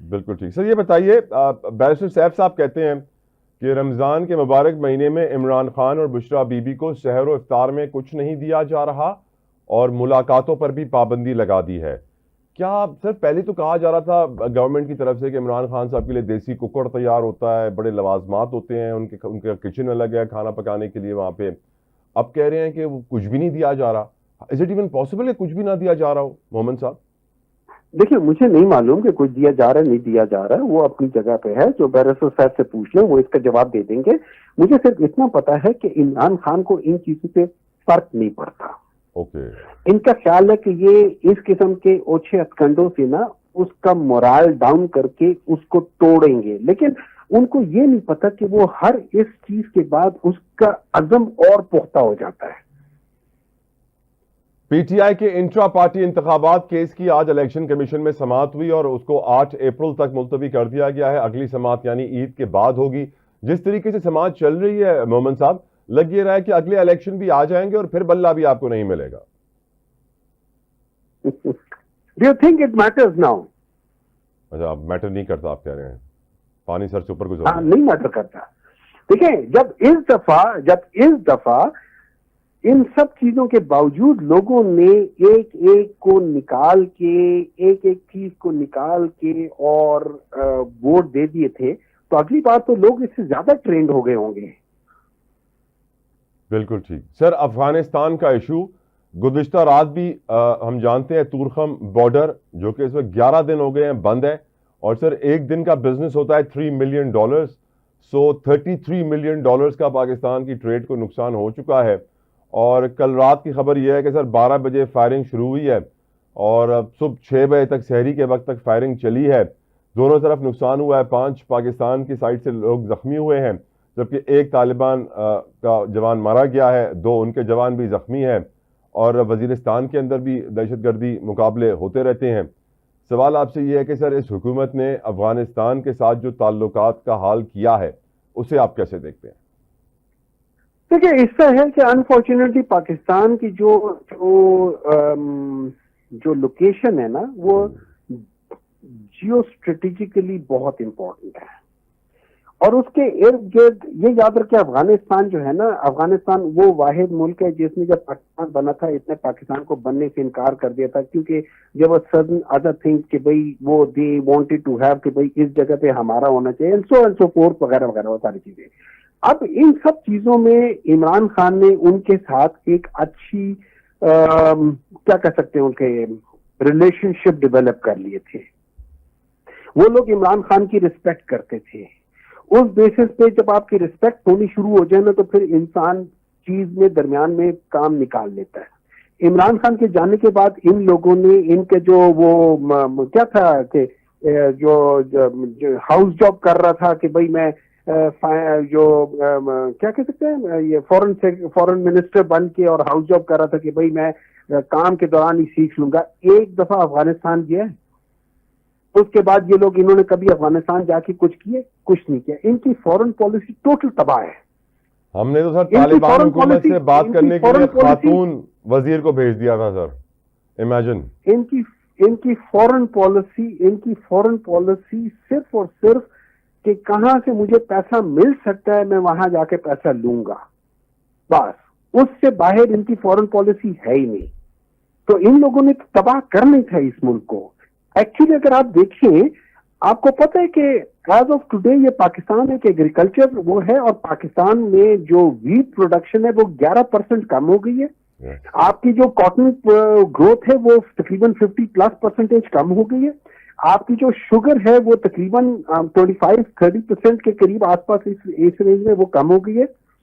بالکل ٹھیک. سر یہ بتائیے, بیرسٹر سیف صاحب کہتے ہیں کہ رمضان کے مبارک مہینے میں عمران خان اور بشرا بی بی کو سحر و افطار میں کچھ نہیں دیا جا رہا اور ملاقاتوں پر بھی پابندی لگا دی ہے. کیا سر پہلے تو کہا جا رہا تھا گورنمنٹ کی طرف سے کہ عمران خان صاحب کے لیے دیسی ککڑ تیار ہوتا ہے, بڑے لوازمات ہوتے ہیں, ان کا کچن الگ ہے کھانا پکانے کے لیے وہاں پہ. اب کہہ رہے ہیں کہ وہ کچھ بھی نہیں دیا جا رہا. از اٹ ایون پاسبل کہ کچھ بھی نہ دیا جا رہا ہو محمد صاحب؟ دیکھیے مجھے نہیں معلوم کہ کچھ دیا جا رہا ہے نہیں دیا جا رہا ہے, وہ اپنی جگہ پہ ہے. جو بیرسٹر صاحب سے پوچھ لیں وہ اس کا جواب دے دیں گے. مجھے صرف اتنا پتا ہے کہ عمران خان کو ان چیزوں سے فرق نہیں پڑتا. ان کا خیال ہے کہ یہ اس قسم کے اوچھے ہتھکنڈوں سے نا اس کا مورال ڈاؤن کر کے اس کو توڑیں گے, لیکن ان کو یہ نہیں پتا کہ وہ ہر اس چیز کے بعد اس کا عزم اور پختہ ہو جاتا ہے. پی ٹی آئی کے انٹرا پارٹی انتخابات کیس کی آج الیکشن کمیشن میں سماعت ہوئی اور اس کو 8 اپریل تک ملتوی کر دیا گیا ہے. اگلی سماعت یعنی عید کے بعد ہوگی. جس طریقے سے سماعت چل رہی ہے مومن صاحب, لگ یہ رہا ہے کہ اگلے الیکشن بھی آ جائیں گے اور پھر بلہ بھی آپ کو نہیں ملے گا. Do you think it matters now? اچھا, میٹر نہیں کرتا آپ کہہ رہے ہیں, پانی سر سے اوپر گزر نہیں میٹر کرتا. دیکھیں جب اس دفعہ ان سب چیزوں کے باوجود لوگوں نے ایک ایک کو نکال کے ایک ایک چیز کو نکال کے اور ووٹ دے دیے تھے, تو اگلی بار تو لوگ اس سے زیادہ ٹرینڈ ہو گئے ہوں گے. بالکل ٹھیک. سر افغانستان کا ایشو گزشتہ رات بھی ہم جانتے ہیں تورخم بارڈر جو کہ اس وقت 11 دن ہو گئے ہیں بند ہے, اور سر ایک دن کا بزنس ہوتا ہے $3 ملین, سو $33 ملین کا پاکستان کی ٹریڈ کو نقصان ہو چکا ہے. اور کل رات کی خبر یہ ہے کہ سر 12 بجے فائرنگ شروع ہوئی ہے اور صبح 6 بجے تک سحری کے وقت تک فائرنگ چلی ہے. دونوں طرف نقصان ہوا ہے. 5 پاکستان کی سائڈ سے لوگ زخمی ہوئے ہیں, جبکہ ایک طالبان کا جوان مارا گیا ہے, 2 ان کے جوان بھی زخمی ہیں. اور وزیرستان کے اندر بھی دہشت گردی مقابلے ہوتے رہتے ہیں. سوال آپ سے یہ ہے کہ سر اس حکومت نے افغانستان کے ساتھ جو تعلقات کا حال کیا ہے اسے آپ کیسے دیکھتے ہیں؟ دیکھیے اس طرح ہے کہ انفارچونیٹلی پاکستان کی جو لوکیشن ہے نا وہ جیو اسٹریٹجیکلی بہت امپورٹنٹ ہے, اور اس کے ارد گرد یہ یاد رکھے افغانستان جو ہے نا, افغانستان وہ واحد ملک ہے جس نے جب پاکستان بنا تھا اتنے پاکستان کو بننے سے انکار کر دیا تھا, کیونکہ جب سرٹن ادر تھنگ کہ بھائی وہ دے وانٹیڈ ٹو ہیو کہ بھائی اس جگہ پہ ہمارا ہونا چاہیے اینڈ سو فورتھ وغیرہ وغیرہ وہ ساری چیزیں. اب ان سب چیزوں میں عمران خان نے ان کے ساتھ ایک اچھی کیا کہہ سکتے ہیں ان کے ریلیشن شپ ڈیولپ کر لیے تھے. وہ لوگ عمران خان کی رسپیکٹ کرتے تھے. اس بیسس پہ جب آپ کی رسپیکٹ ہونی شروع ہو جائے نا تو پھر انسان چیز میں درمیان میں کام نکال لیتا ہے. عمران خان کے جانے کے بعد ان لوگوں نے ان کے جو وہ کیا تھا کہ جو ہاؤس جاب کر رہا تھا کہ بھائی میں جو کیا کہہ سکتے ہیں یہ فورن منسٹر بن کے اور ہاؤس جاب کر رہا تھا کہ بھائی میں کام کے دوران ہی سیکھ لوں گا. ایک دفعہ افغانستان گیا, اس کے بعد یہ لوگ انہوں نے کبھی افغانستان جا کے کچھ نہیں کیا. ان کی فورن پالیسی ٹوٹل تباہ ہے. ہم نے تو سر طالبان حکومت سے بات کرنے کے لیے خاتون وزیر کو بھیج دیا تھا سر, امیجن. ان کی فورن پالیسی صرف اور صرف کہ کہاں سے مجھے پیسہ مل سکتا ہے میں وہاں جا کے پیسہ لوں گا, بس. اس سے باہر ان کی فورن پالیسی ہے ہی نہیں. تو ان لوگوں نے تباہ کرنا تھا اس ملک کو. ایکچولی اگر آپ دیکھیں آپ کو پتہ ہے کہ ایز آف ٹوڈے یہ پاکستان ایک ایگریکلچر وہ ہے, اور پاکستان میں جو ویٹ پروڈکشن ہے وہ 11% کم ہو گئی ہے. آپ کی جو کاٹن گروتھ ہے وہ تقریباً 50+% کم ہو گئی ہے. آپ کی جو شوگر ہے وہ تقریباً 25-30% کے قریب آس پاس اس رینج میں وہ کم ہو گئی ہے.